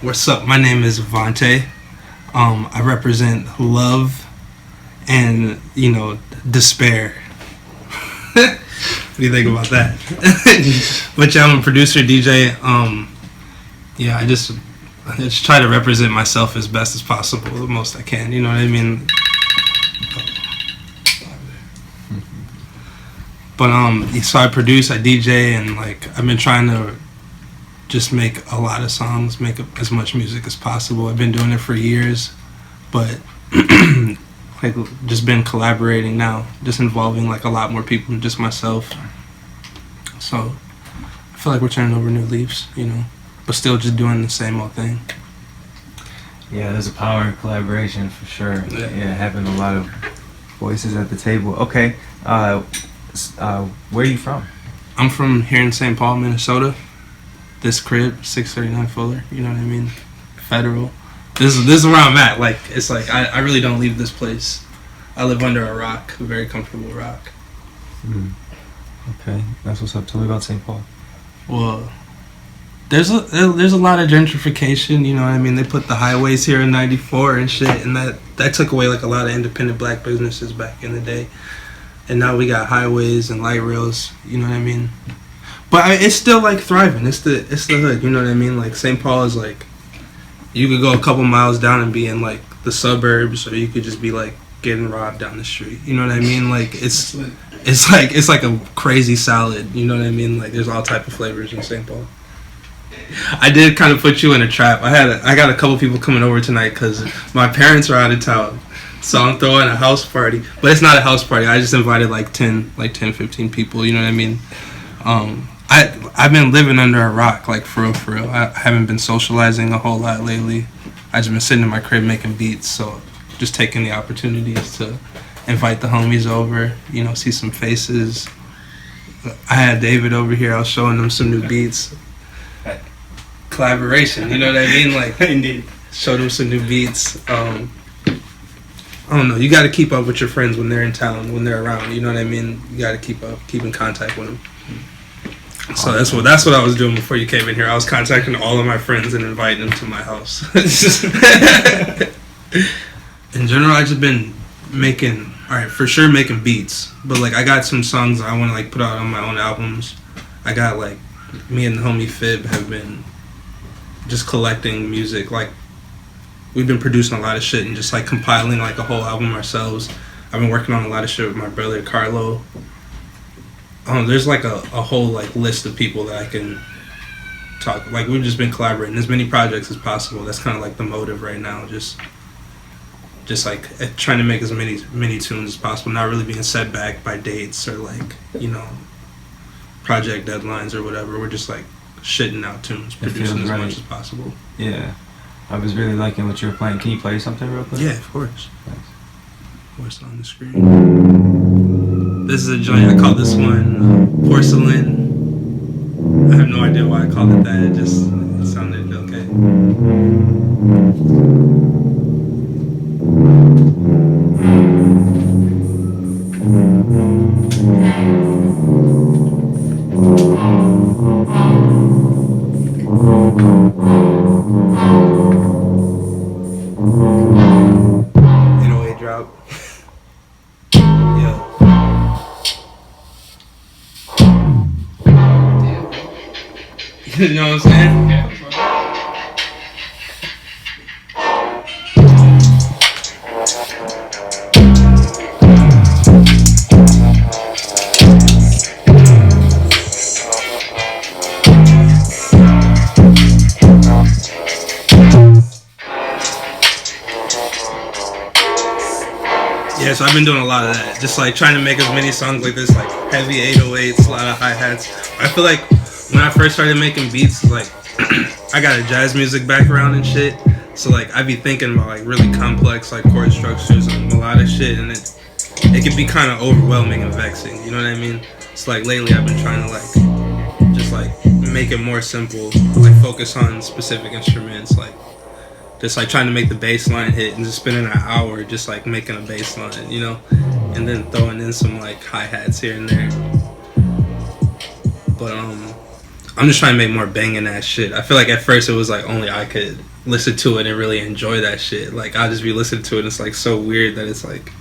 What's up? My name is Vante. I represent love and, despair. What do you think about that? But yeah, I'm a producer, DJ. I just try to represent myself as best as possible, the most I can. You know what I mean? But so I produce, I DJ, and I've been trying to just make a lot of songs, make as much music as possible. I've been doing it for years, but just been collaborating now, just involving a lot more people than just myself. So I feel like we're turning over new leaves, but still just doing the same old thing. Yeah, there's a power in collaboration for sure. Yeah, having a lot of voices at the table. Okay, where are you from? I'm from here in St. Paul, Minnesota. This crib, 639 Fuller, you know what I mean? Federal. This is where I'm at. I really don't leave this place. I live under a rock, a very comfortable rock. Okay, that's what's up. Tell me about St. Paul. Well, there's a lot of gentrification, you know what I mean? They put the highways here in 94 and shit, and that took away a lot of independent black businesses back in the day. And now we got highways and light rails, you know what I mean? But it's still thriving. It's the hood, you know what I mean? St. Paul is you could go a couple miles down and be in the suburbs, or you could just be getting robbed down the street. You know what I mean? It's like a crazy salad. You know what I mean? There's all type of flavors in St. Paul. I did kind of put you in a trap. I got a couple people coming over tonight because my parents are out of town. So I'm throwing a house party, but it's not a house party. I just invited 10, 15 people. You know what I mean? I've been living under a rock, for real. I haven't been socializing a whole lot lately. I just been sitting in my crib making beats, so just taking the opportunities to invite the homies over, see some faces. I had David over here. I was showing them some new beats. Collaboration, you know what I mean? Indeed. Show them some new beats. I don't know. You got to keep up with your friends when they're in town, when they're around. You know what I mean? You got to keep in contact with them. So that's what I was doing before you came in here. I was contacting all of my friends and inviting them to my house. In general, I just been making beats, but I got some songs I want to put out on my own albums. I got me and the homie Fib have been just collecting music. We've been producing a lot of shit and just compiling a whole album ourselves. I've been working on a lot of shit with my brother Carlo. There's a whole list of people that I can talk. We've just been collaborating as many projects as possible. That's kind of the motive right now. Just trying to make as many tunes as possible. Not really being set back by dates or project deadlines or whatever. We're just shitting out tunes, producing as much as possible. Yeah, I was really liking what you were playing. Can you play something real quick? Yeah, of course. Thanks. What's on the screen? This is a joint. I call this one Porcelain. I have no idea why I called it that. It sounded okay. Drop. Yeah. You know what I'm saying? Yeah. Yeah, so I've been doing a lot of that. Just trying to make as many songs like this, heavy 808s, a lot of hi-hats. I feel when I first started making beats, I got a jazz music background and shit. So I'd be thinking about really complex chord structures and melodic shit, and it can be kind of overwhelming and vexing. You know what I mean? So lately I've been trying to just make it more simple, focus on specific instruments, just trying to make the bass line hit and just spending an hour just making a bass line, and then throwing in some hi-hats here and there. But I'm just trying to make more banging ass shit. I feel like at first it was like only I could listen to it and really enjoy that shit. Like I'll just be listening to it and it's like so weird that it's like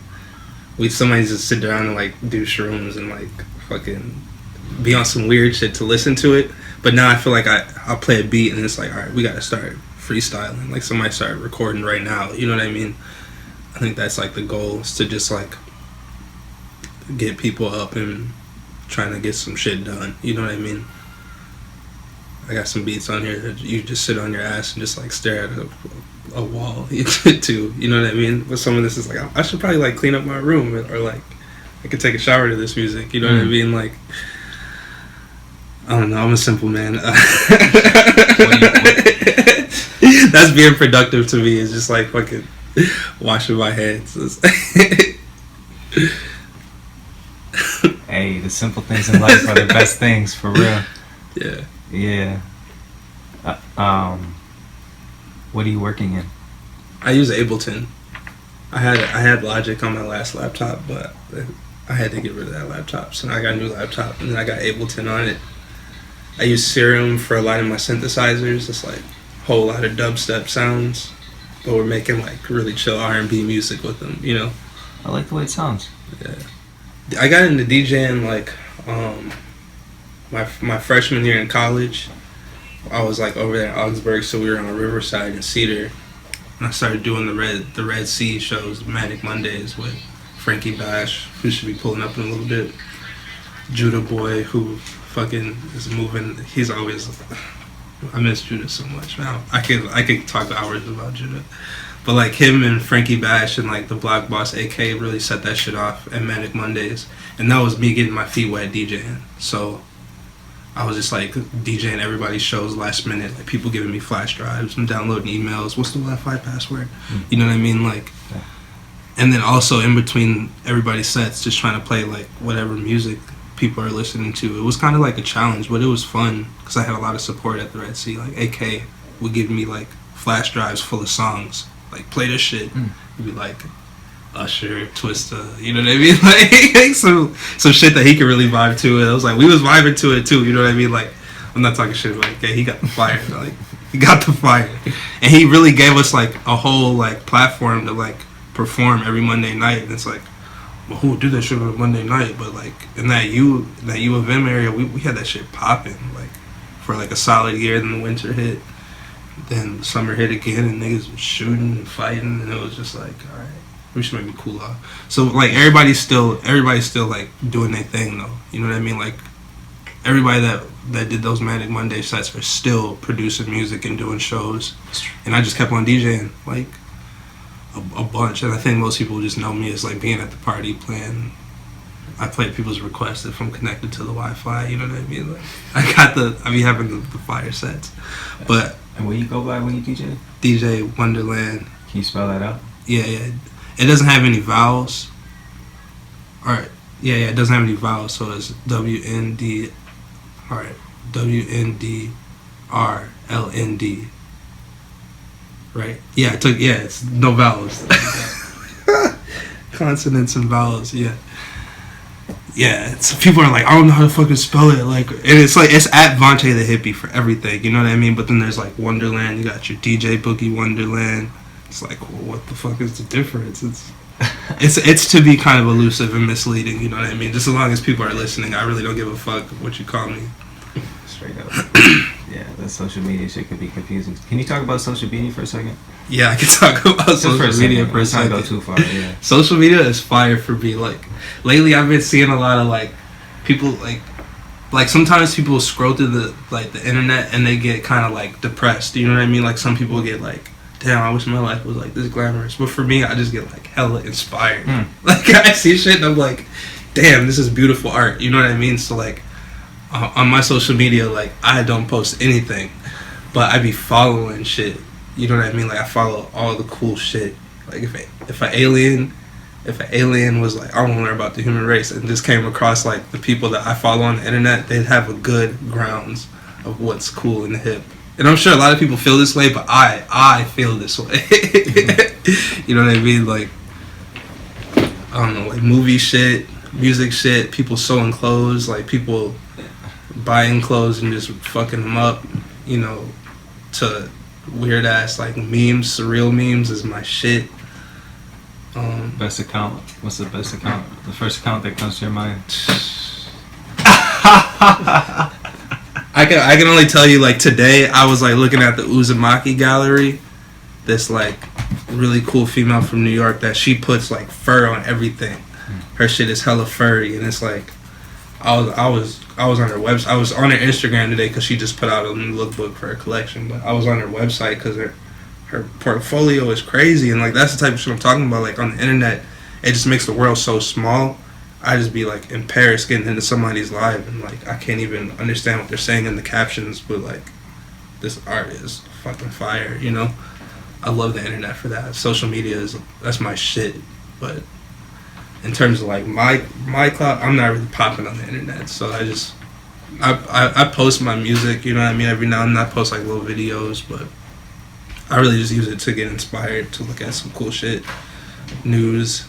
somebody just sit down and like do shrooms and like fucking be on some weird shit to listen to it. But now I feel like I'll play a beat and it's like, alright, we gotta start freestyling. Like somebody start recording right now. You know what I mean? I think that's like the goal, is to just like get people up and trying to get some shit done. You know what I mean? I got some beats on here that you just sit on your ass and just like stare at a wall too. You know what I mean? But some of this is like, I should probably like clean up my room, or like I could take a shower to this music. You know what I mean? Like, I don't know. I'm a simple man. That's being productive to me. Is just like fucking washing my hands. Hey, the simple things in life are the best things, for real. Yeah. Yeah. What are you working in? I use Ableton. I had Logic on my last laptop, but I had to get rid of that laptop. So now I got a new laptop, and then I got Ableton on it. I use Serum for a lot of my synthesizers. It's like a whole lot of dubstep sounds, but we're making like really chill R&B music with them. You know. I like the way it sounds. Yeah. I got into DJing like my freshman year in college. I was like over there in Augsburg, so we were on Riverside and Cedar, and I started doing the Red Sea shows, Manic Mondays, with Frankie Bash, who should be pulling up in a little bit, Judah Boy, who fucking is moving. He's always, I miss Judah so much, man. I could talk hours about Judah. But like him and Frankie Bash and like the Block Boss AK really set that shit off at Manic Mondays. And that was me getting my feet wet DJing. So I was just like DJing everybody's shows last minute. Like people giving me flash drives and downloading emails. What's the Wi-Fi password? You know what I mean? Like, and then also in between everybody's sets, just trying to play like whatever music people are listening to. It was kind of like a challenge, but it was fun because I had a lot of support at the Red Sea. Like AK would give me like flash drives full of songs. Like, play this shit. He'd be like, Usher, Twista, you know what I mean? Like, some shit that he could really vibe to. And I was like, we was vibing to it too, you know what I mean? Like, I'm not talking shit, like, yeah, he got the fire. Like, he got the fire. And he really gave us, like, a whole, like, platform to, like, perform every Monday night. And it's like, well, who would do that shit on a Monday night? But, like, in that U of M area, we had that shit popping, like, for, like, a solid year. Then the winter hit. Then the summer hit again, and niggas was shooting and fighting, and it was just like, all right, we should maybe cool off. So like everybody's still like doing their thing though. You know what I mean? Like everybody that did those Manic Monday sets are still producing music and doing shows, and I just kept on DJing like a bunch. And I think most people just know me as like being at the party playing. I play people's requests if I'm connected to the Wi-Fi. You know what I mean? Like I be having the fire sets, but. And what you go by when you DJ? DJ Wonderland. Can you spell that out? Yeah. It doesn't have any vowels. Alright. Yeah, it doesn't have any vowels, so it's WND. Alright. WNDRLND. Right? Yeah, it's no vowels. Consonants and vowels, yeah. Yeah, people are like, I don't know how to fucking spell it. Like, and it's like, it's at Vante the Hippie for everything, you know what I mean? But then there's like Wonderland, you got your DJ Boogie Wonderland. It's like, well, what the fuck is the difference? It's to be kind of elusive and misleading, you know what I mean? Just as long as people are listening, I really don't give a fuck what you call me. Straight up. Yeah, that social media shit could be confusing. Can you talk about social media for a second? Yeah, I can talk about social media for a second. Not go too far, yeah. Social media is fire for me. Like, lately I've been seeing a lot of, like, people, like sometimes people scroll through the internet and they get kind of, like, depressed. You know what I mean? Like, some people get, like, damn, I wish my life was, like, this glamorous. But for me, I just get, like, hella inspired. Like, I see shit and I'm like, damn, this is beautiful art. You know what I mean? So, like, on my social media, like, I don't post anything, but I be following shit. You know what I mean? Like, I follow all the cool shit. Like, if an alien was like, I want to learn about the human race, and just came across like the people that I follow on the internet, they'd have a good grounds of what's cool and hip. And I'm sure a lot of people feel this way, but I feel this way. You know what I mean? Like, I don't know, like movie shit, music shit, people sewing clothes, like people buying clothes and just fucking them up, you know, to weird ass like memes, surreal memes is my shit. Best account. What's the best account? The first account that comes to your mind? I can only tell you, like, today I was like looking at the Uzumaki gallery. This like really cool female from New York that she puts like fur on everything. Her shit is hella furry, and it's like I was on her website. I was on her Instagram today because she just put out a new lookbook for her collection. But I was on her website because her portfolio is crazy, and like that's the type of shit I'm talking about. Like on the internet, it just makes the world so small. I just be like in Paris getting into somebody's live, and like I can't even understand what they're saying in the captions, but like this art is fucking fire, you know. I love the internet for that. Social media that's my shit. But in terms of like my clout, I'm not really popping on the internet, so I post my music, you know what I mean, every now and then. I post like little videos, but I really just use it to get inspired, to look at some cool shit, news.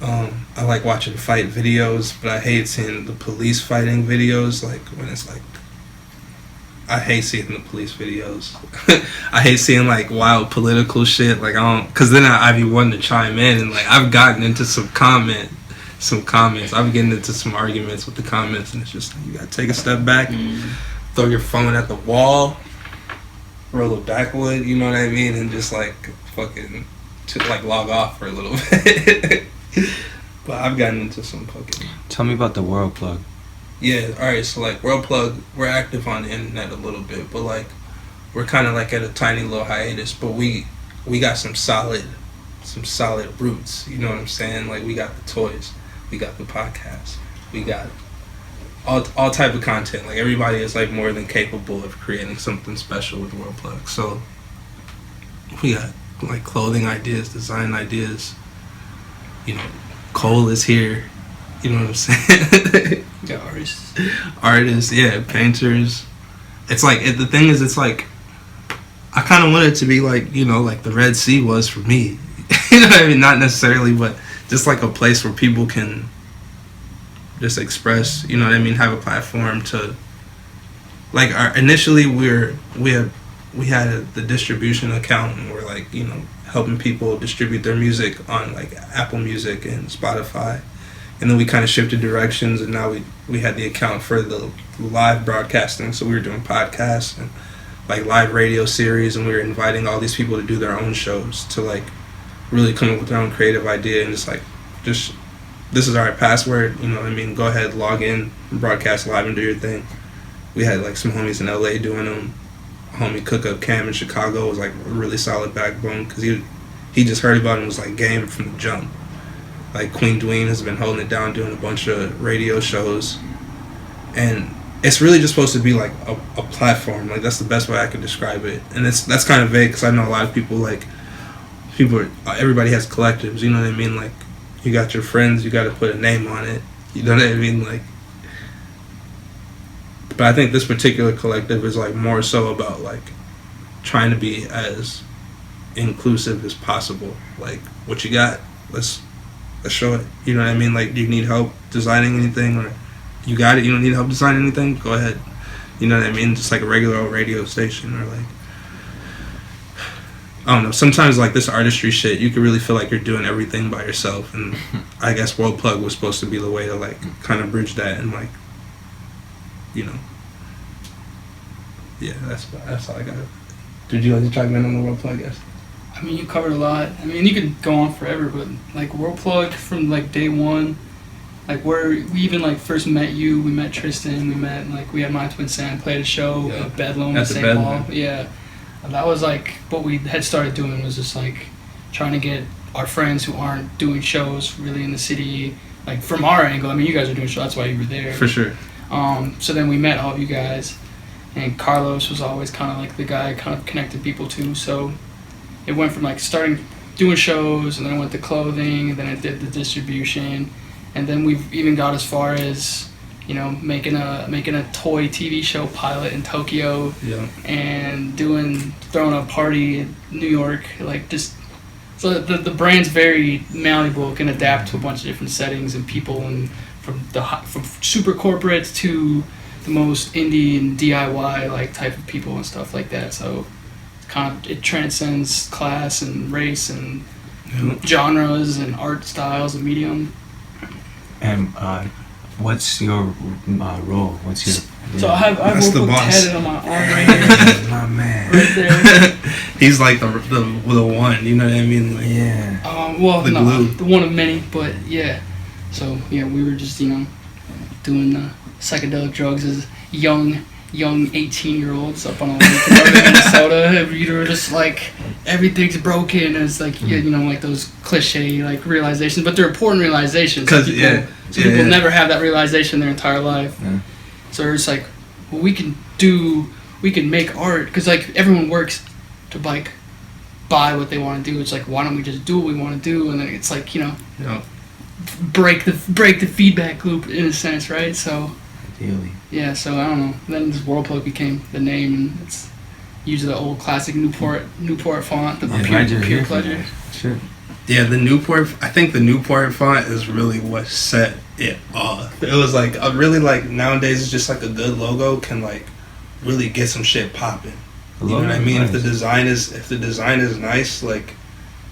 I like watching fight videos, but I hate seeing the police fighting videos. Like when it's like, I hate seeing the police videos. I hate seeing like wild political shit. Like I don't, cause then I be wanting to chime in, and like I've gotten into some comments. I'm getting into some arguments with the comments, and it's just like, you gotta take a step back, throw your phone at the wall, roll a backwood, you know what I mean, and just like fucking like log off for a little bit. But I've gotten into some fucking. Tell me about the World Plug. Yeah, alright, so like World Plug, we're active on the internet a little bit, but like we're kind of like at a tiny little hiatus, but we got some solid roots, you know what I'm saying? Like we got the toys, we got the podcast, we got all type of content. Like everybody is like more than capable of creating something special with World Plug. So we got like clothing ideas, design ideas, you know, Cole is here. You know what I'm saying? Yeah, Artists, yeah, painters. It's like, the thing is, it's like, I kind of want it to be like, you know, like the Red Sea was for me. You know what I mean? Not necessarily, but just like a place where people can just express, you know what I mean, have a platform to, like, initially we had the distribution account, and we're like, you know, helping people distribute their music on like Apple Music and Spotify. And then we kind of shifted directions, and now we had the account for the live broadcasting. So we were doing podcasts and like live radio series, and we were inviting all these people to do their own shows, to like really come up with their own creative idea, and just this is our password, you know what I mean, go ahead, log in, broadcast live and do your thing. We had like some homies in LA doing them. Homie Cook Up Cam in Chicago was like a really solid backbone, because he just heard about it and was like game from the jump. Like Queen Dwayne has been holding it down, doing a bunch of radio shows, and it's really just supposed to be like a platform. Like that's the best way I could describe it. And that's kind of vague, because I know a lot of people everybody has collectives, you know what I mean? Like you got your friends, you got to put a name on it, you know what I mean? Like, but I think this particular collective is like more so about like trying to be as inclusive as possible. Like what you got, let's show it. You know what I mean? Like, do you need help designing anything, or you got it, you don't need help designing anything? Go ahead. You know what I mean? Just like a regular old radio station, or like, I don't know. Sometimes like this artistry shit, you can really feel like you're doing everything by yourself, and I guess World Plug was supposed to be the way to like kind of bridge that, and like, you know, yeah, that's all I got. Did you like to chime in on the World Plug? Yes. I mean, you covered a lot. I mean, you could go on forever, but like World Plug from like day one, like where we even like first met you, we met Tristan, we had My Twin Sam played a show at Bedlam at St. Paul. Yeah, and that was like what we had started doing, was just like trying to get our friends who aren't doing shows really in the city, like from our angle. I mean, you guys are doing shows, that's why you were there. For sure. So then we met all of you guys, and Carlos was always kind of like the guy kind of connected people to. So it went from like starting doing shows, and then I went to clothing, and then I did the distribution, and then we've even got as far as, you know, making a toy TV show pilot in Tokyo, and throwing a party in New York, like just so the brand's very malleable, can adapt to a bunch of different settings and people, and from super corporate to the most indie and DIY like type of people and stuff like that. So it transcends class and race and genres and art styles and medium. And what's your role? What's your... So I That's work the with boss. Ted on my arm right here. My man. Right there. He's like the one, you know what I mean? Like, Yeah. Well, The no, glue. the one of many, but yeah. So yeah, we were just doing psychedelic drugs as young 18-year-olds up on a lake in northern Minnesota. We were just like, everything's broken. It's like like those cliche like realizations, but they're important realizations. Because People never have that realization their entire life. Yeah. So it's like, well, we can make art because like everyone works to like buy what they want to do. It's like, why don't we just do what we want to do? And then it's like break the feedback loop in a sense, right? So Ideally. yeah, so I don't know. Then this Worldplug became the name, and it's usually the old classic Newport font, the pure pleasure. Sure. Yeah, the Newport. I think the Newport font is really what set it off. It was like really like nowadays it's just like a good logo can like really get some shit popping. You know what I mean? Nice. If the design is nice, like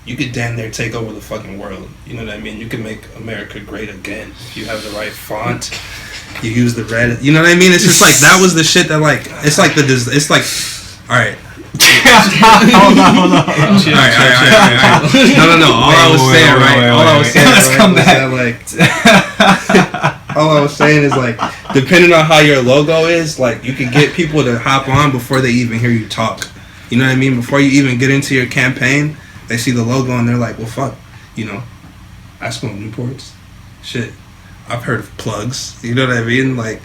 you could damn near take over the fucking world. You know what I mean? You can make America great again if you have the right font. You use the red. You know what I mean? It's just like that was the shit that like it's like it's like all right. Hold on. All right. No. All I was saying, right? All I was saying, Let's come back. All I was saying is like, depending on how your logo is, like you can get people to hop on before they even hear you talk. You know what I mean? Before you even get into your campaign, they see the logo and they're like, well, fuck, I smoke Newports. Shit, I've heard of plugs. You know what I mean? Like,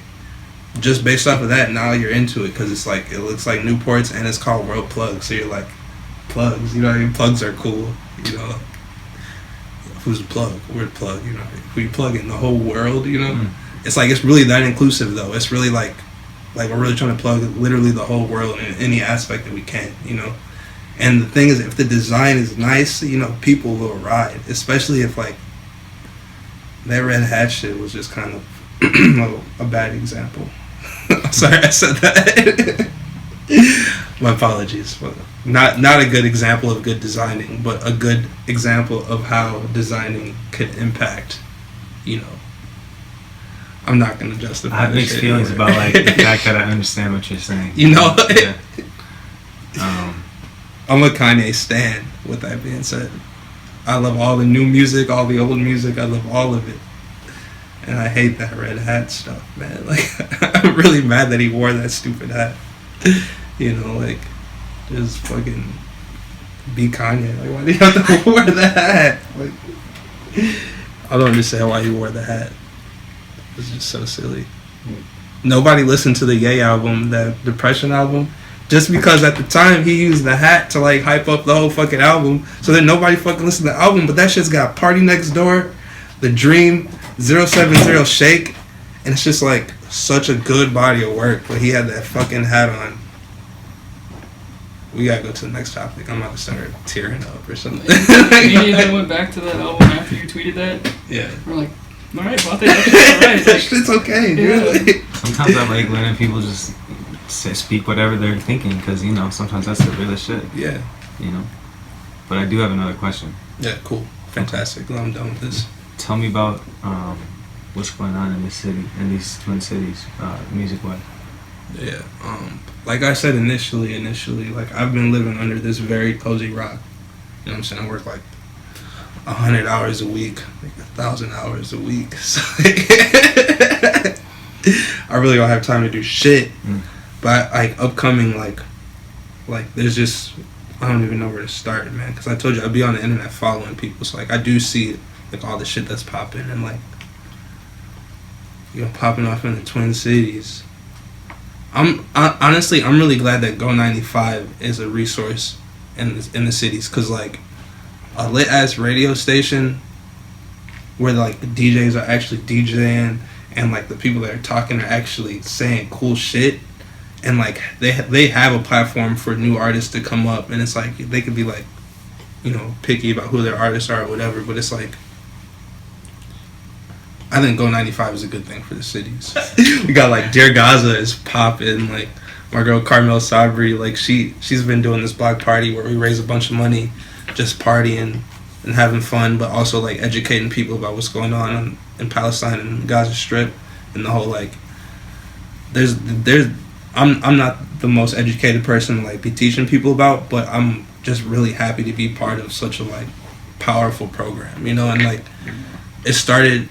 just based off of that, now you're into it because it's like it looks like Newports and it's called World Plug. So you're like, plugs. You know what I mean? Plugs are cool. Who's a plug? We're a plug. Who you plug in the whole world. It's like it's really that inclusive though. It's really like we're really trying to plug literally the whole world in any aspect that we can. And the thing is, if the design is nice, people will ride. Especially if like that Red Hat shit was just kind of a bad example. I'm sorry I said that. My apologies. But not a good example of good designing, but a good example of how designing could impact, I'm not going to justify I have mixed feelings about like the fact that I understand what you're saying. Yeah. Yeah. I'm a Kanye stan, with that being said. I love all the new music, all the old music. I love all of it. And I hate that Red Hat stuff, man. Like, I'm really mad that he wore that stupid hat. Just fucking be Kanye. Like, why do you have to wear the hat? Like, I don't understand why he wore the hat. It's just so silly. Nobody listened to the Ye album, that Depression album, just because at the time he used the hat to like hype up the whole fucking album. So then nobody fucking listened to the album, but that shit's got Party Next Door, The Dream, 070 Shake, and it's just like such a good body of work. But he had that fucking hat on. We gotta go to the next topic. I'm about to start tearing up or something. You even went back to that album after you tweeted that. Yeah. We're like, all right, well, I think that's all right. That shit's okay, dude. Yeah. Sometimes I like letting people just speak whatever they're thinking because sometimes that's the realest shit. Yeah. But I do have another question. Yeah. Cool. Fantastic. Well, I'm done with this. Tell me about what's going on in this city, in these twin cities, music-wise. Yeah. Like I said initially, like I've been living under this very cozy rock. You know what I'm saying? I work like 100 hours a week, like 1,000 hours a week. So I really don't have time to do shit. But like upcoming, like there's just I don't even know where to start, man. Because I told you I'd be on the internet following people, so like I do see like all the shit that's popping and like popping off in the Twin Cities. Honestly, I'm really glad that Go 95 is a resource in the cities, because like a lit ass radio station where like the DJs are actually DJing and like the people that are talking are actually saying cool shit, and like they have a platform for new artists to come up, and it's like they could be like picky about who their artists are or whatever, but it's like I think Go 95 is a good thing for the cities. We got like Dear Gaza is popping. Like my girl Carmel Sabri, like she's been doing this block party where we raise a bunch of money, just partying and having fun, but also like educating people about what's going on in Palestine and Gaza Strip and the whole like. There's I'm not the most educated person to like be teaching people about, but I'm just really happy to be part of such a like powerful program, you know. And like it started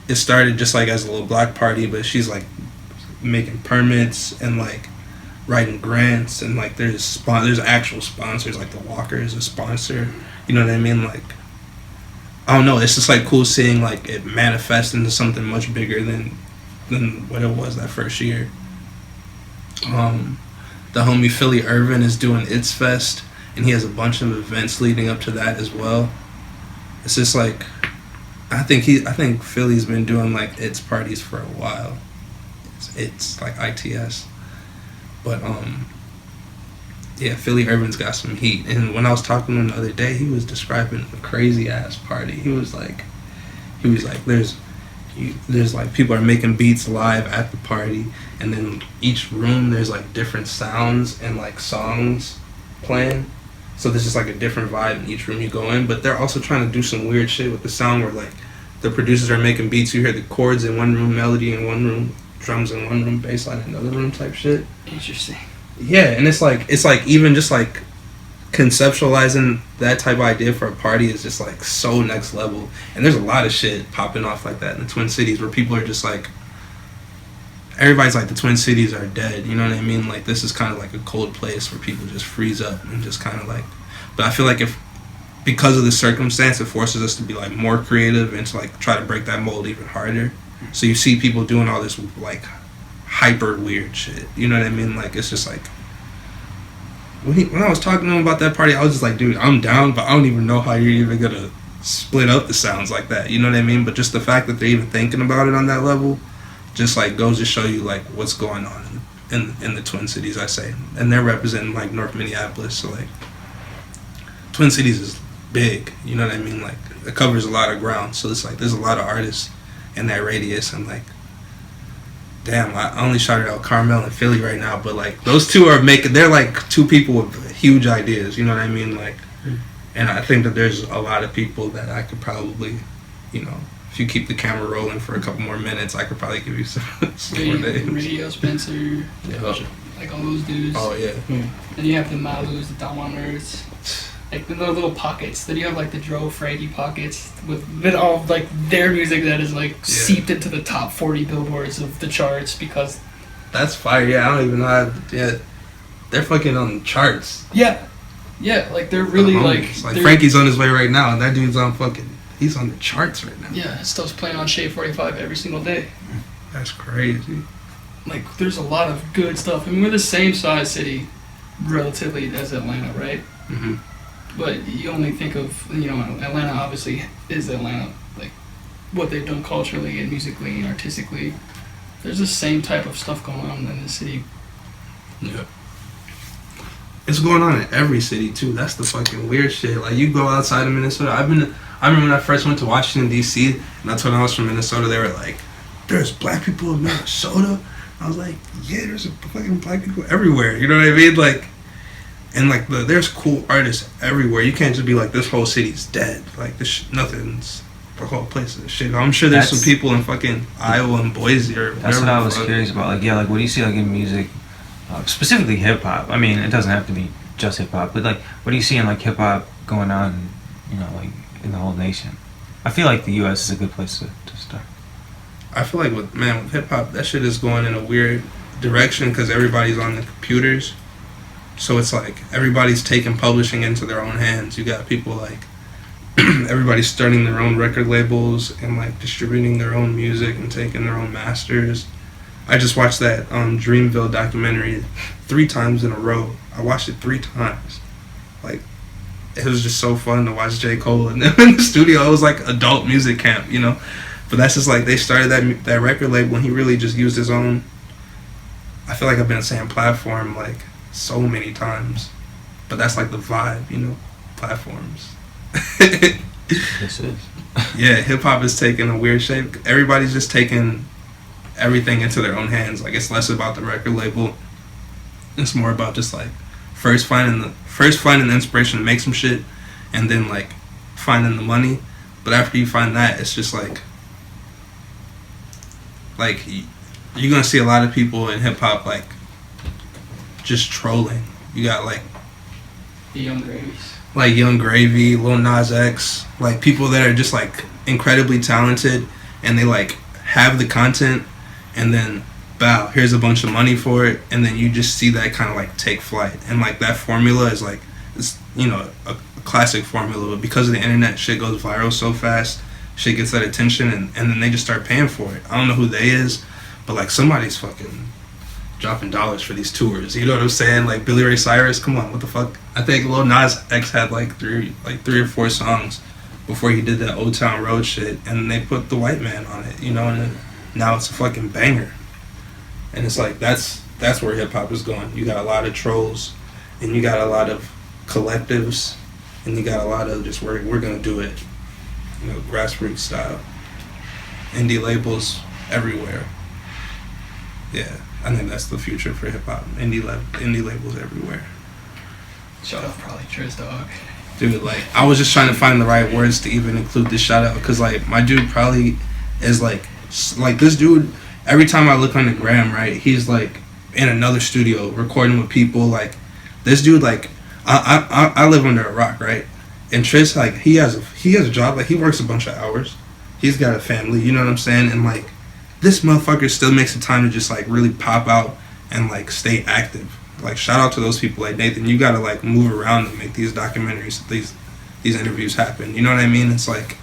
just like as a little block party, but she's like making permits and like writing grants, and like there's actual sponsors, like the Walker is a sponsor, you know what I mean. Like I don't know, it's just like cool seeing like it manifest into something much bigger than what it was that first year. The homie Philly Irvin is doing It's Fest, and he has a bunch of events leading up to that as well. It's just like I think Philly's been doing like It's parties for a while. It's like ITS, but yeah, Philly Irvin's got some heat. And when I was talking to him the other day, he was describing a crazy ass party. He was like there's like people are making beats live at the party, and then each room there's like different sounds and like songs playing, so there's just like a different vibe in each room you go in. But they're also trying to do some weird shit with the sound where like the producers are making beats, you hear the chords in one room, melody in one room, drums in one room, bass line in another room type shit. Interesting. Yeah, and it's like even just like conceptualizing that type of idea for a party is just like so next level. And there's a lot of shit popping off like that in the Twin Cities where people are just like, everybody's like the Twin Cities are dead, you know what I mean? Like this is kind of like a cold place where people just freeze up and just kind of like, but I feel like because of the circumstance, it forces us to be like more creative and to like try to break that mold even harder. So you see people doing all this like hyper weird shit, you know what I mean? Like it's just like when I was talking to him about that party, I was just like, dude, I'm down, but I don't even know how you're even gonna split up the sounds like that, you know what I mean? But just the fact that they're even thinking about it on that level just like goes to show you like what's going on in the Twin Cities, I say. And they're representing like North Minneapolis, so like Twin Cities is big, you know what I mean? Like it covers a lot of ground, so it's like there's a lot of artists in that radius. And like damn, I only shouted out Carmel and Philly right now, but like those two they're like two people with huge ideas, you know what I mean? Like, and I think that there's a lot of people that I could probably, you know, if you keep the camera rolling for a couple more minutes, I could probably give you some more names. Radio Spencer, like all those dudes. Oh yeah. Then you have the Malus, the Dominers, like the little pockets. Then you have like the Dro Frankie pockets with all like their music that is like seeped into the top 40 billboards of the charts because. That's fire. Yeah, I don't even know how. Yeah, they're fucking on the charts. Yeah, like they're really like Frankie's on his way right now, and that dude's on fucking. He's on the charts right now. Yeah, his stuff's playing on Shade 45 every single day. That's crazy. Like, there's a lot of good stuff. I mean, we're the same size city, relatively, as Atlanta, right? Mm-hmm. But you only think of, you know, Atlanta obviously is Atlanta. Like, what they've done culturally and musically and artistically. There's the same type of stuff going on in the city. Yeah. It's going on in every city, too. That's the fucking weird shit. Like, you go outside of Minnesota. I remember when I first went to Washington, D.C., and I told them I was from Minnesota, they were like, there's black people in Minnesota? I was like, yeah, there's fucking black people everywhere. You know what I mean? Like, and like, there's cool artists everywhere. You can't just be like, this whole city's dead. Like, nothing's, the whole place is shit. I'm sure there's some people in fucking Iowa and Boise or That's what I was curious about. Like, yeah, like, what do you see, like, in music, specifically hip-hop? I mean, it doesn't have to be just hip-hop, but, like, what do you see in, like, hip-hop going on, you know, like, in the whole nation? I feel like the U.S. is a good place to start. I feel like with hip-hop, that shit is going in a weird direction because everybody's on the computers. So it's like everybody's taking publishing into their own hands. You got people like everybody's starting their own record labels and like distributing their own music and taking their own masters. I just watched that Dreamville documentary 3 times in a row. I watched it 3 times. Like, it was just so fun to watch J. Cole and them in the studio. It was like adult music camp, you know. But that's just like they started that record label and he really just used his own. I feel like I've been saying platform like so many times, but that's like the vibe, you know, platforms. This is. Yeah, hip hop is taking a weird shape. Everybody's just taking everything into their own hands. Like, it's less about the record label. It's more about just like first finding the inspiration to make some shit, and then like finding the money. But after you find that, it's just like you're gonna see a lot of people in hip hop like just trolling. You got like The Young Gravies. like Young Gravy, Lil Nas X, like people that are just like incredibly talented, and they like have the content, and then bow, here's a bunch of money for it, and then you just see that kind of like take flight, and like that formula is like, it's, you know, a classic formula, but because of the internet, shit goes viral so fast, shit gets that attention, and then they just start paying for it. I don't know who they is, but like somebody's fucking dropping dollars for these tours. You know what I'm saying? Like Billy Ray Cyrus, come on, what the fuck? I think Lil Nas X had like three or four songs before he did that Old Town Road shit, and they put The White Man on it, you know, and now it's a fucking banger. And it's like that's where hip hop is going. You got a lot of trolls, and you got a lot of collectives, and you got a lot of just we're gonna do it, you know, grassroots style. Indie labels everywhere. Yeah, I think that's the future for hip hop. Indie labels everywhere. Shut up, probably Triz, dog. Dude, like, I was just trying to find the right words to even include this shout out, because like my dude probably is like this dude. Every time I look on the gram, right, he's like in another studio recording with people. Like this dude, like I live under a rock, right? And Trish, like he has a job, like he works a bunch of hours. He's got a family, you know what I'm saying? And like this motherfucker still makes the time to just like really pop out and like stay active. Like shout out to those people, like Nathan. You gotta like move around and make these documentaries, these interviews happen. You know what I mean? It's like,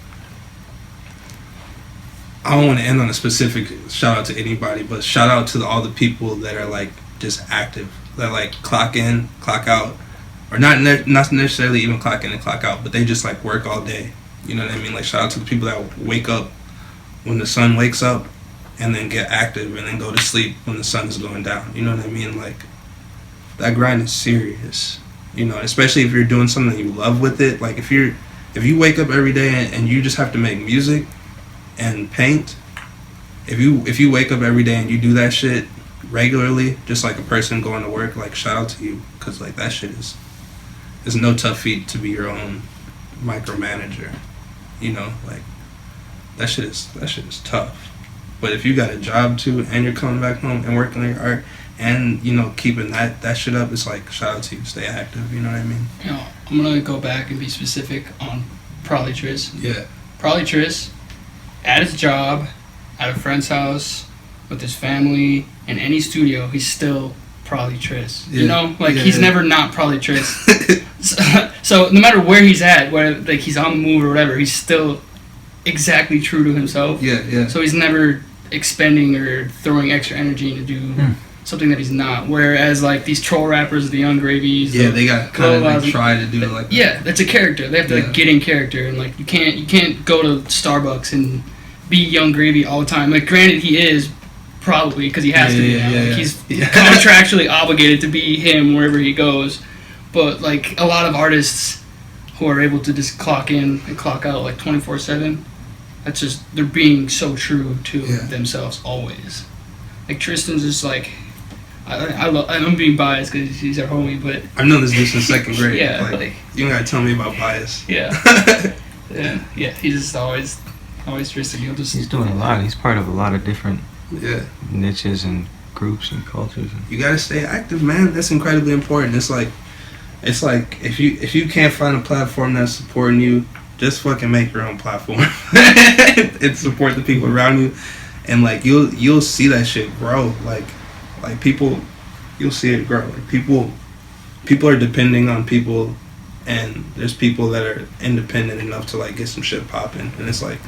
I don't want to end on a specific shout out to anybody, but shout out to all the people that are like just active, that like clock in, clock out, or not necessarily even clock in and clock out, but they just like work all day. You know what I mean? Like shout out to the people that wake up when the sun wakes up, and then get active, and then go to sleep when the sun is going down. You know what I mean? Like that grind is serious. You know, especially if you're doing something you love with it. Like if you wake up every day and you just have to make music and paint, if you wake up every day and you do that shit regularly, just like a person going to work, like shout out to you, because like that shit is no tough feat to be your own micromanager. You know, like that shit is tough. But if you got a job too, and you're coming back home and working on your art, and you know keeping that shit up, it's like shout out to you, stay active. You know what I mean? You know, I'm gonna go back and be specific on Probably Triz. Yeah. Probably Triz, at his job, at a friend's house, with his family, in any studio, he's still Probably Triz. Yeah. You know, like Yeah, he's yeah. never not Probably Triz. so no matter where he's at, whether like he's on the move or whatever, he's still exactly true to himself. Yeah. So he's never expending or throwing extra energy to do something that he's not. Whereas like these troll rappers, the Young Gravies, Yeah, they got kind of like Global- try to do like yeah, that's a character. They have to Yeah. like get in character, and like you can't go to Starbucks and be Young Gravy all the time. Like granted, he is probably because he has to be now. Like, he's contractually obligated to be him wherever he goes. But like a lot of artists who are able to just clock in and clock out like 24/7, that's just they're being so true to themselves always. Like Tristan's just like I'm being biased because he's our homie, but I've known this dude since second grade. yeah, like, like you don't gotta tell me about bias. yeah. Yeah, he's just always Tristan. He'll just He's doing a lot. He's part of a lot of different Yeah, niches and groups and cultures. you gotta stay active, man. That's incredibly important. It's like if you can't find a platform that's supporting you, just fucking make your own platform and support the people around you, and like you'll see that shit grow. Like people, you'll see it grow. Like people are depending on people, and there's people that are independent enough to like get some shit popping, and it's like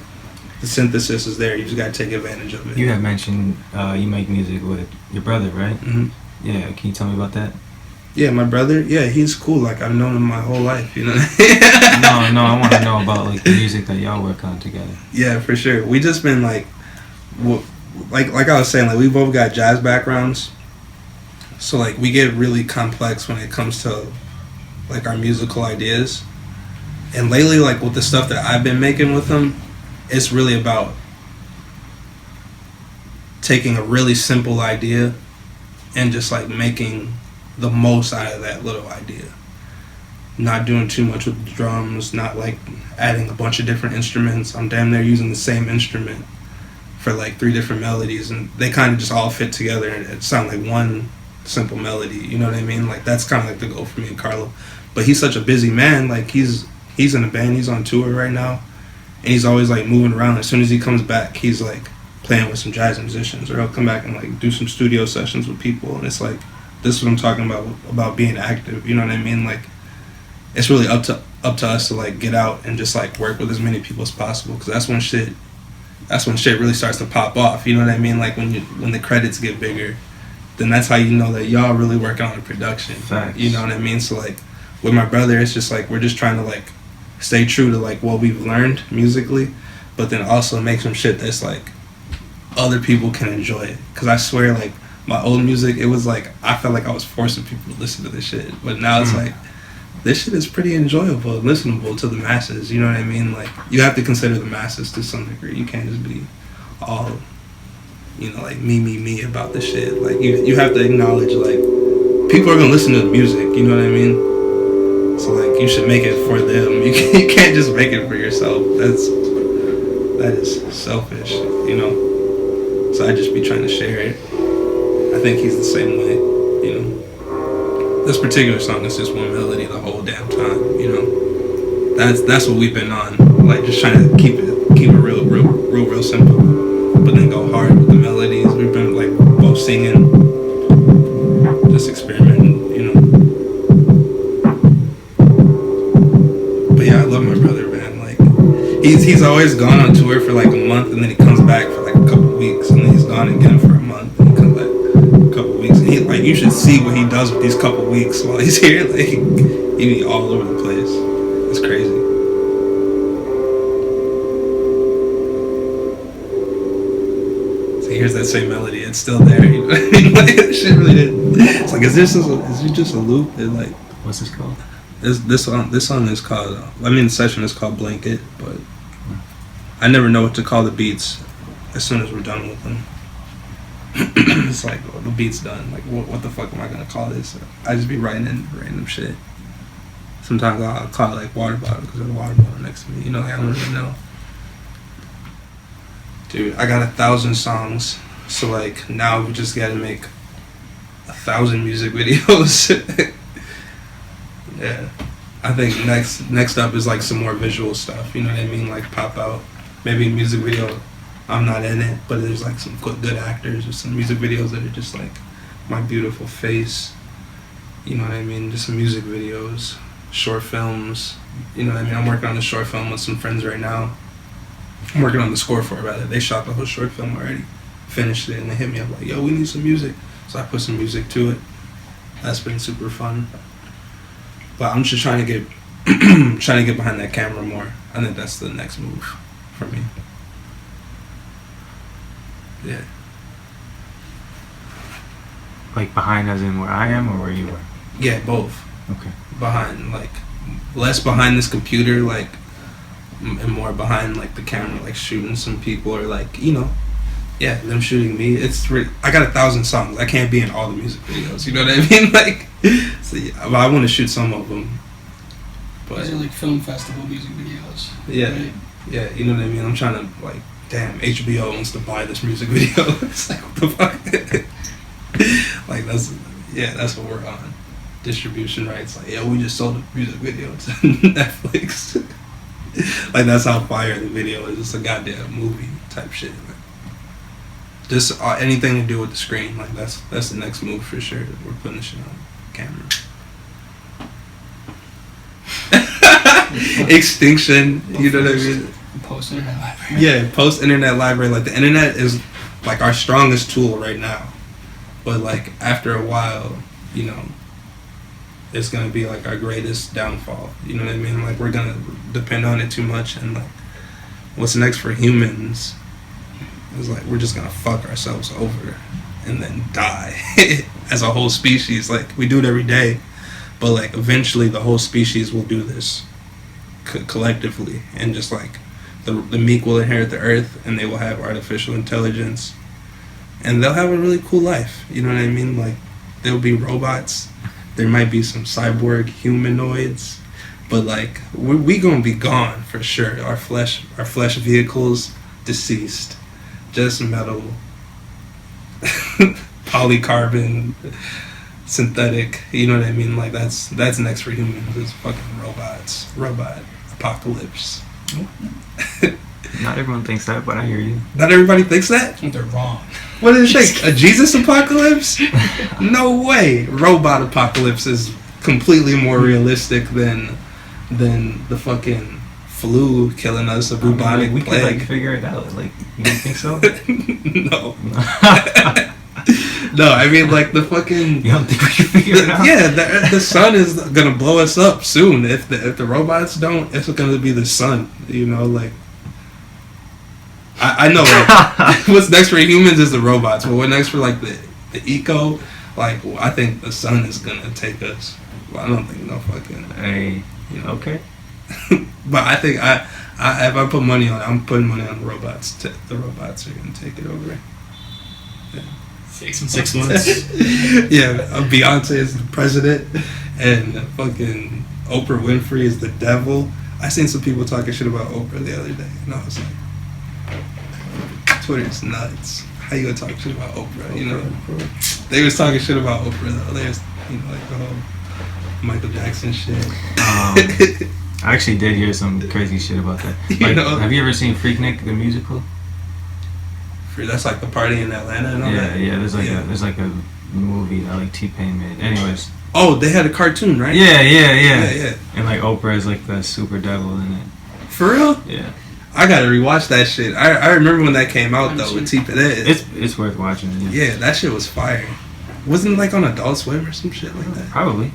the synthesis is there. You just gotta take advantage of it. You had mentioned you make music with your brother, right? Mhm. Yeah, can you tell me about that? Yeah, my brother. Yeah, he's cool. Like I've known him my whole life. You know. No, I want to know about like the music that y'all work on together. Yeah, for sure. We just been like I was saying, like we both got jazz backgrounds, so like we get really complex when it comes to like our musical ideas, And lately, like with the stuff that I've been making with him, it's really about taking a really simple idea and just like making the most out of that little idea. Not doing too much with the drums, not like adding a bunch of different instruments. I'm damn near using the same instrument for like 3 different melodies, and they kind of just all fit together and it sound like one simple melody. You know what I mean? Like that's kind of like the goal for me and Carlo. But he's such a busy man. Like he's in a band. He's on tour right now, and he's always like moving around. As soon as he comes back, he's like playing with some jazz musicians, or he'll come back and like do some studio sessions with people. And it's like, this is what I'm talking about being active. You know what I mean? Like it's really up to us to like get out and just like work with as many people as possible, because that's when shit really starts to pop off. You know what I mean? Like when the credits get bigger, then that's how you know that y'all really working on the production. Facts. You know what I mean? So like with my brother, it's just like we're just trying to like stay true to like what we've learned musically, but then also make some shit that's like other people can enjoy it. Because I swear, like my old music, it was like I felt like I was forcing people to listen to this shit, but now it's like this shit is pretty enjoyable and listenable to the masses. You know what I mean? Like you have to consider the masses to some degree. You can't just be all, you know, like me about this shit. Like you have to acknowledge like people are gonna listen to the music. You know what I mean? So like you should make it for them. You can't just make it for yourself. That is selfish. You know. So I just be trying to share it. I think he's the same way. You know. This particular song is just one melody the whole damn time, you know. That's what we've been on, like just trying to keep it real simple, but then go hard with the melodies. We've been like both singing, just experimenting, you know. But yeah, I love my brother, man. Like he's always gone on tour for like a month, and then he comes back for like a couple weeks, and then he's gone again for a month, and he comes back couple weeks, and he like you should see what he does with these couple weeks while he's here. Like he be all over the place. It's crazy. So here's that same melody. It's still there. You know what I mean? Like shit really did. It's like is it just a loop? And like What's this called? this song is called. The session is called Blanket, but I never know what to call the beats as soon as we're done with them. It's like, well, the beat's done. Like, what the fuck am I gonna call this? I just be writing in random shit. Sometimes I'll call it like water bottle because there's a water bottle next to me. You know, like, I don't even know. Dude, I got 1,000 songs, so like now we just gotta make 1,000 music videos. Yeah, I think next up is like some more visual stuff. You know what I mean? Like pop out, maybe a music video. I'm not in it, but there's like some good actors or some music videos that are just like my beautiful face. You know what I mean? Just some music videos, short films. You know what I mean? I'm working on a short film with some friends right now. I'm working on the score for it, rather. They shot the whole short film already, finished it, and they hit me up like, yo, we need some music. So I put some music to it. That's been super fun. But I'm just trying to get behind that camera more. I think that's the next move for me. Yeah. Like behind as in where I am or where you are? Yeah, both. Okay. Behind, like, less behind this computer, like, and more behind, like, the camera, like, shooting some people or, like, you know, yeah, them shooting me. I got 1,000 songs. I can't be in all the music videos, you know what I mean? Like, so yeah, I want to shoot some of them. But these are like film festival music videos. Yeah, right? Yeah, you know what I mean? I'm trying to, like, damn, HBO wants to buy this music video. It's like, what the fuck? Like, that's what we're on. Distribution rights. Like, yeah, we just sold a music video to Netflix. Like, that's how fire the video is. It's a goddamn movie type shit. Like, just anything to do with the screen. Like, that's the next move for sure. We're putting this shit on camera. Extinction, you know what I mean? Post-internet library. Yeah, post-internet library. Like, the internet is, like, our strongest tool right now. But, like, after a while, you know, it's going to be, like, our greatest downfall. You know what I mean? Like, we're going to depend on it too much. And, like, what's next for humans is, like, we're just going to fuck ourselves over and then die as a whole species. Like, we do it every day. But, like, eventually the whole species will do this. collectively, and just like the meek will inherit the earth, and they will have artificial intelligence, and they'll have a really cool life. You know what I mean? Like, there'll be robots. There might be some cyborg humanoids, but like we gonna be gone for sure. Our flesh vehicles deceased, just metal, polycarbon, synthetic. You know what I mean? Like that's next for humans. Is fucking robot apocalypse. Not everyone thinks that, but I hear you. Not everybody thinks that. They're wrong. What did it think? A Jesus apocalypse? No way. Robot apocalypse is completely more realistic than the fucking flu killing us, a bubonic we plague. could like figure it out. Like, you don't think so? No. No, I mean like the fucking. You don't think we can figure it out? Yeah, the sun is gonna blow us up soon. If the robots don't, it's gonna be the sun. You know, like. I know like, what's next for humans is the robots, but what's next for like the eco, like I think the sun is gonna take us. Well, I don't think no fucking. Hey, okay. But I think I if I put money on it, I'm putting money on the robots. The robots are gonna take it over. Yeah. 6 months. Yeah, Beyonce is the president, and fucking Oprah Winfrey is the devil. I seen some people talking shit about Oprah the other day, and I was like. Twitter's nuts. How you gonna talk shit about Oprah? You know, they was talking shit about Oprah though. They was, you know, like the whole Michael Jackson shit. I actually did hear some crazy shit about that. Like, You know? have you ever seen Freaknik the musical? That's like the party in Atlanta and all that. Yeah. There's like Yeah. a movie that like T-Pain made. Anyways. Oh, they had a cartoon, right? Yeah. Yeah. And like Oprah is like the super devil in it. For real? Yeah. I gotta rewatch that shit. I remember when that came out though with T-Pain. It's worth watching. Yeah, that shit was fire. Wasn't it like on Adult Swim or some shit like that? Probably.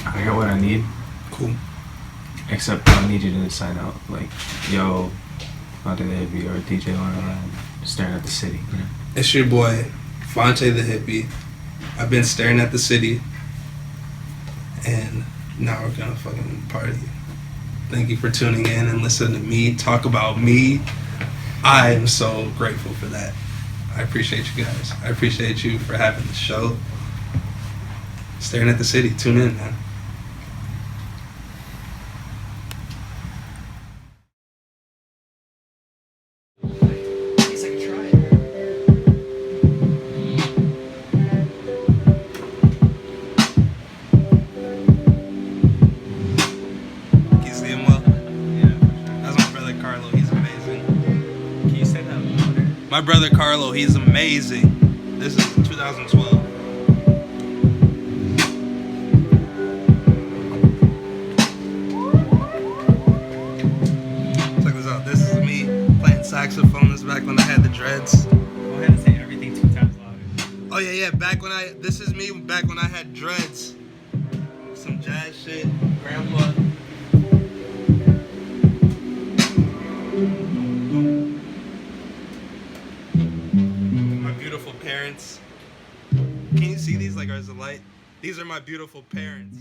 I got what I need. Cool. Except I need you to sign out. Like, yo, Vante the Hippie or DJ Lorna staring at the city. You know? It's your boy, Vante the Hippie. I've been staring at the city. And now we're gonna fucking party. Thank you for tuning in and listening to me talk about me. I am so grateful for that. I appreciate you guys. I appreciate you for having the show. Staring at the city. Tune in, man. My brother Carlo, he's amazing. This is 2012. Check this out. This is me playing saxophone. This is back when I had the dreads. Go ahead and say everything 2 times louder. Oh yeah. This is me back when I had dreads. Some jazz shit. Grandpa. Parents. Can you see these? Like, as a light? These are my beautiful parents.